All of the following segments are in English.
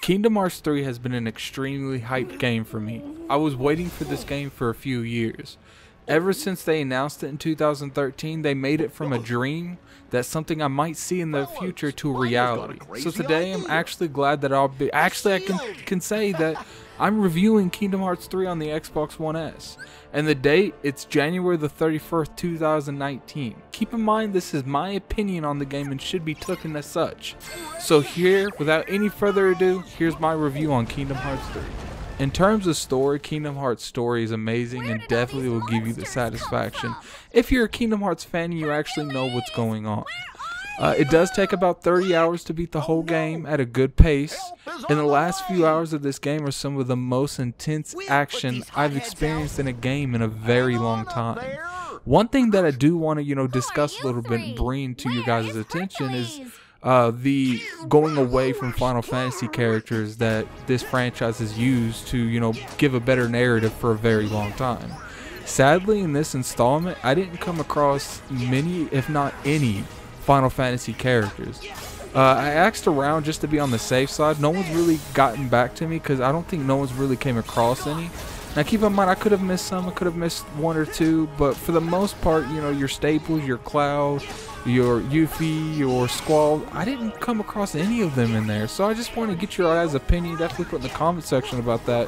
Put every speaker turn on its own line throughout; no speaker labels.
Kingdom Hearts 3 has been an extremely hyped game for me. I was waiting for this game for a few years. Ever since they announced it in 2013, they made it from a dream that's something I might see in the future to a reality. So today I'm actually glad that I can say that I'm reviewing Kingdom Hearts 3 on the Xbox One S. And the date, it's January the 31st, 2019. Keep in mind this is my opinion on the game and should be taken as such. So here, without any further ado, here's my review on Kingdom Hearts 3. In terms of story, Kingdom Hearts story is amazing and definitely will give you the satisfaction if you're a Kingdom Hearts fan and you actually know what's going on. It does take about 30 hours to beat the whole game at a good pace, and the last few hours of this game are some of the most intense action I've experienced in a game in a very long time. One thing that I do want to, discuss a little bit and bring to you guys' attention is the going away from Final Fantasy characters that this franchise has used to, give a better narrative for a very long time. Sadly, in this installment, I didn't come across many, if not any, Final Fantasy characters. I asked around just to be on the safe side. No one's really gotten back to me because I don't think no one's really came across any. Now keep in mind, I could have missed some, I could have missed one or two, but for the most part, your staples, your Cloud, your Yuffie, your Squall, I didn't come across any of them in there. So I just want to get your guys' opinion. Definitely put in the comment section about that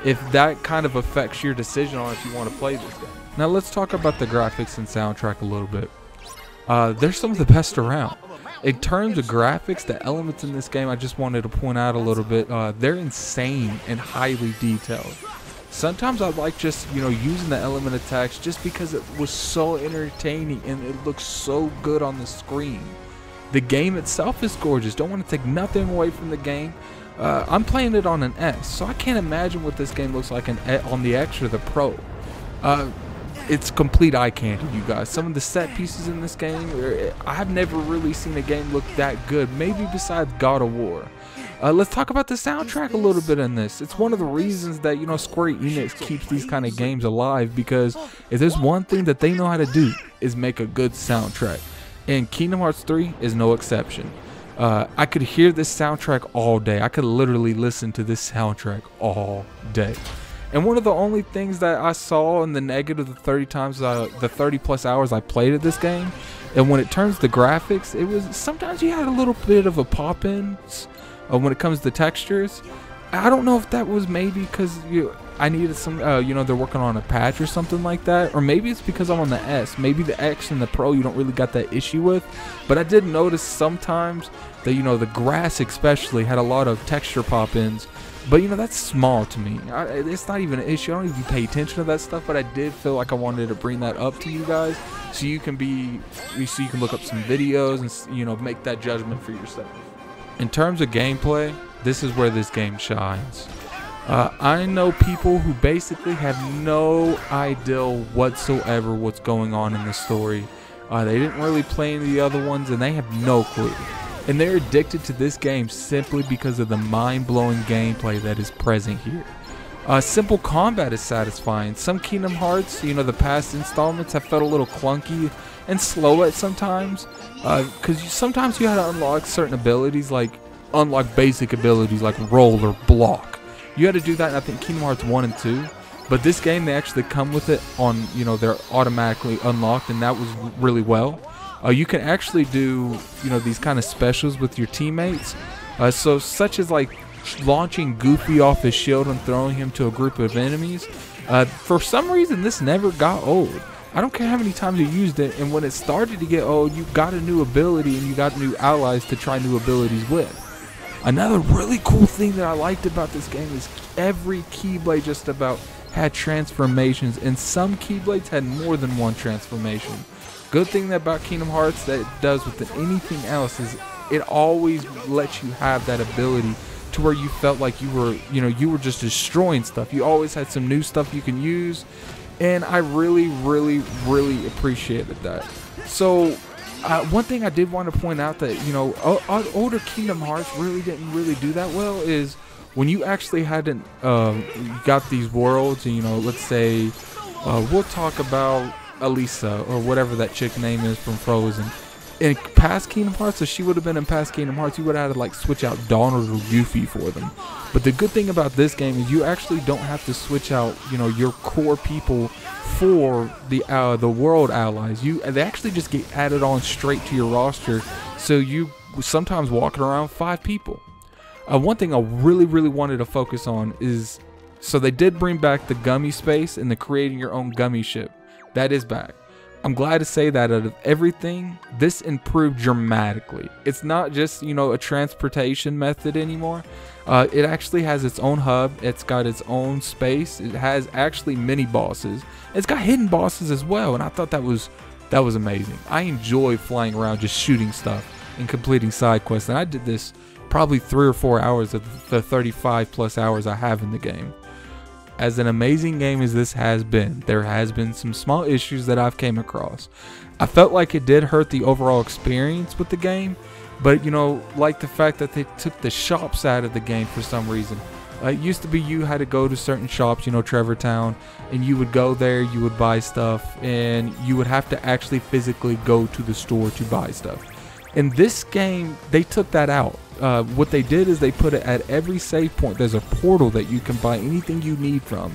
if that kind of affects your decision on if you want to play this game. Now let's talk about the graphics and soundtrack a little bit. They're some of the best around. In terms of graphics, the elements in this game, I just wanted to point out a little bit, they're insane and highly detailed. Sometimes I like just, using the element of text just because it was so entertaining and it looks so good on the screen. The game itself is gorgeous. Don't want to take nothing away from the game. I'm playing it on an S, so I can't imagine what this game looks like on the X or the Pro. It's complete eye candy, you guys. Some of the set pieces in this game, I've never really seen a game look that good, maybe besides God of War. Let's talk about the soundtrack a little bit in this. It's one of the reasons that, Square Enix keeps these kind of games alive, because if there's one thing that they know how to do is make a good soundtrack. And Kingdom Hearts 3 is no exception. I could hear this soundtrack all day. I could literally listen to this soundtrack all day. And one of the only things that I saw in the negative the 30 plus hours I played at this game, and when it turns to graphics, it was sometimes you had a little bit of a pop-ins when it comes to textures. I don't know if that was maybe because I needed some, they're working on a patch or something like that, or maybe it's because I'm on the S. Maybe the X and the Pro you don't really got that issue with, but I did notice sometimes that the grass especially had a lot of texture pop-ins. But that's small to me. It's not even an issue. I don't even pay attention to that stuff. But I did feel like I wanted to bring that up to you guys, so you can look up some videos and make that judgment for yourself. In terms of gameplay, this is where this game shines. I know people who basically have no idea whatsoever what's going on in the story. They didn't really play any of the other ones, and they have no clue. And they're addicted to this game simply because of the mind-blowing gameplay that is present here. Simple combat is satisfying. Some Kingdom Hearts, the past installments have felt a little clunky and slow at sometimes. Because sometimes you had to unlock certain abilities, like unlock basic abilities like roll or block. You had to do that in, I think, Kingdom Hearts 1 and 2. But this game, they actually come with it on, they're automatically unlocked, and that was really well. You can actually do, these kind of specials with your teammates. So such as like launching Goofy off his shield and throwing him to a group of enemies. For some reason, this never got old. I don't care how many times you used it, and when it started to get old, you got a new ability and you got new allies to try new abilities with. Another really cool thing that I liked about this game is every Keyblade just about had transformations, and some Keyblades had more than one transformation. Good thing about Kingdom Hearts that it does with anything else is it always lets you have that ability to where you felt like you were just destroying stuff. You always had some new stuff you can use, and I really, really, really appreciated that. So one thing I did want to point out that older Kingdom Hearts didn't really do that well is when you actually hadn't got these worlds, and let's say we'll talk about Elisa or whatever that chick name is from Frozen. in past Kingdom Hearts, if she would have been in past Kingdom Hearts, you would have had to like switch out Donald or Goofy for them. But the good thing about this game is you actually don't have to switch out, you know, your core people for the world allies. They actually just get added on straight to your roster. So you sometimes walking around 5 people. One thing I really wanted to focus on is, so they did bring back the gummy space and the creating your own gummy ship. That is back. I'm glad to say that out of everything, this improved dramatically. It's not just, you know, a transportation method anymore. It actually has its own hub. It's got its own space. It has actually mini bosses. It's got hidden bosses as well, and I thought that was amazing. I enjoy flying around just shooting stuff and completing side quests, and I did this probably 3 or 4 hours of the 35 plus hours I have in the game. As an amazing game as this has been, there has been some small issues that I've came across. I felt like it did hurt the overall experience with the game, but you know, like the fact that they took the shops out of the game for some reason. It used to be you had to go to certain shops, you know, Trevor Town, and you would go there, you would buy stuff, and you would have to actually physically go to the store to buy stuff. In this game, they took that out. What they did is they put it at every save point. There's a portal that you can buy anything you need from.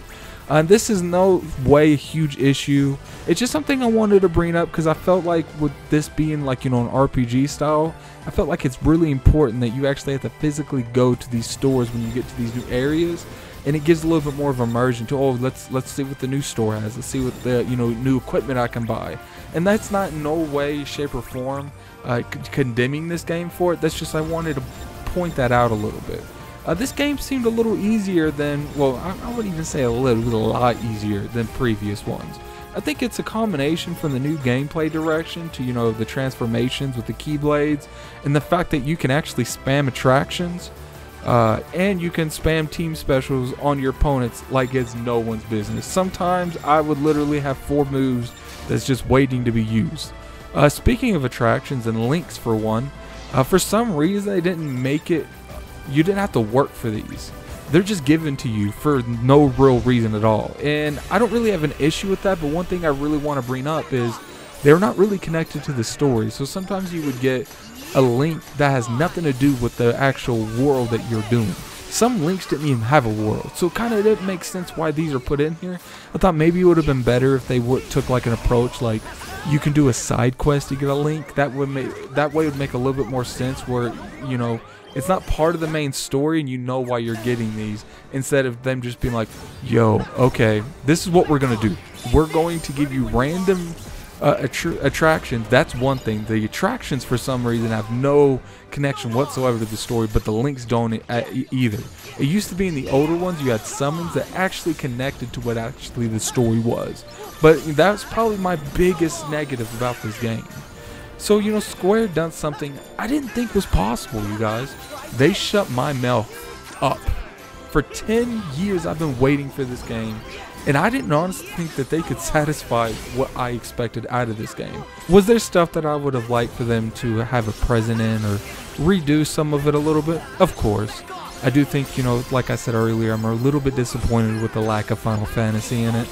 This is no way a huge issue. It's just something I wanted to bring up because I felt like with this being like, you know, an RPG style, I felt like it's really important that you actually have to physically go to these stores when you get to these new areas. And it gives a little bit more of immersion to, oh, let's see what the new store has. Let's see what the, you know, new equipment I can buy. And that's not in no way, shape, or form condemning this game for it. That's just I wanted to point that out a little bit. This game seemed a little easier than, well, I wouldn't even say a little, it was a lot easier than previous ones. I think it's a combination from the new gameplay direction to, you know, the transformations with the keyblades and the fact that you can actually spam attractions. And you can spam team specials on your opponents like it's no one's business. Sometimes I would literally have 4 moves that's just waiting to be used. Speaking of attractions and links for one, for some reason they didn't make it, you didn't have to work for these. They're just given to you for no real reason at all. And I don't really have an issue with that, but one thing I really want to bring up is they're not really connected to the story. So sometimes you would get a link that has nothing to do with the actual world that you're doing. Some links didn't even have a world, so kind of didn't make sense why these are put in here. I thought maybe it would have been better if they took like an approach like you can do a side quest to get a link. That way it would make a little bit more sense where, you know, it's not part of the main story and you know why you're getting these, instead of them just being like, yo, okay, this is what we're gonna do. We're going to give you random attractions. That's one thing. The attractions for some reason have no connection whatsoever to the story, but the links don't either. It used to be in the older ones you had summons that actually connected to what actually the story was, but that's probably my biggest negative about this game. So, you know, Square done something I didn't think was possible, you guys. They shut my mouth up. For 10 years I've been waiting for this game, and I didn't honestly think that they could satisfy what I expected out of this game. Was there stuff that I would have liked for them to have a present in or redo some of it a little bit? Of course. I do think, you know, like I said earlier, I'm a little bit disappointed with the lack of Final Fantasy in it.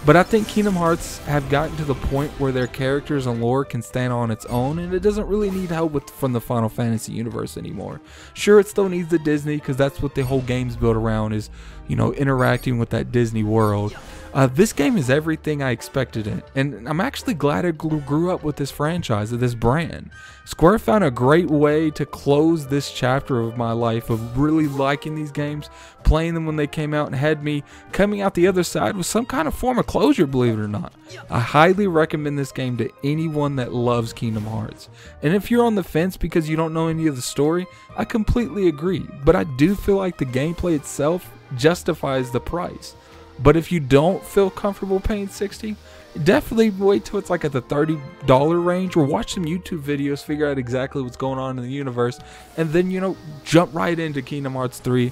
But I think Kingdom Hearts have gotten to the point where their characters and lore can stand on its own, and it doesn't really need help from the Final Fantasy universe anymore. Sure, it still needs the Disney, because that's what the whole game's built around, is, you know, interacting with that Disney world. This game is everything I expected it, and I'm actually glad I grew up with this franchise, of this brand. Square found a great way to close this chapter of my life of really liking these games, playing them when they came out, and had me coming out the other side with some kind of form of closure, believe it or not. I highly recommend this game to anyone that loves Kingdom Hearts. And if you're on the fence because you don't know any of the story, I completely agree, but I do feel like the gameplay itself justifies the price. But if you don't feel comfortable paying $60, definitely wait till it's like at the $30 range, or watch some YouTube videos, figure out exactly what's going on in the universe, and then, you know, jump right into Kingdom Hearts 3.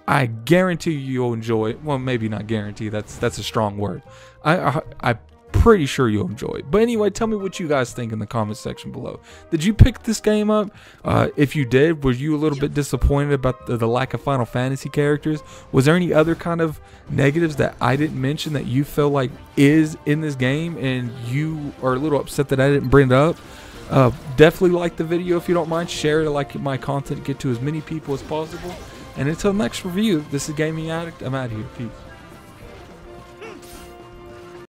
I guarantee you'll enjoy it. Well, maybe not guarantee, that's a strong word. I'm pretty sure you'll enjoy it. But anyway, tell me what you guys think in the comment section below. Did you pick this game up? If you did, were you a little bit disappointed about the lack of Final Fantasy characters? Was there any other kind of negatives that I didn't mention that you feel like is in this game and you are a little upset that I didn't bring it up? Definitely like the video if you don't mind. Share it, like my content, get to as many people as possible. And until next review, this is Gaming Addict. I'm out of here. Peace.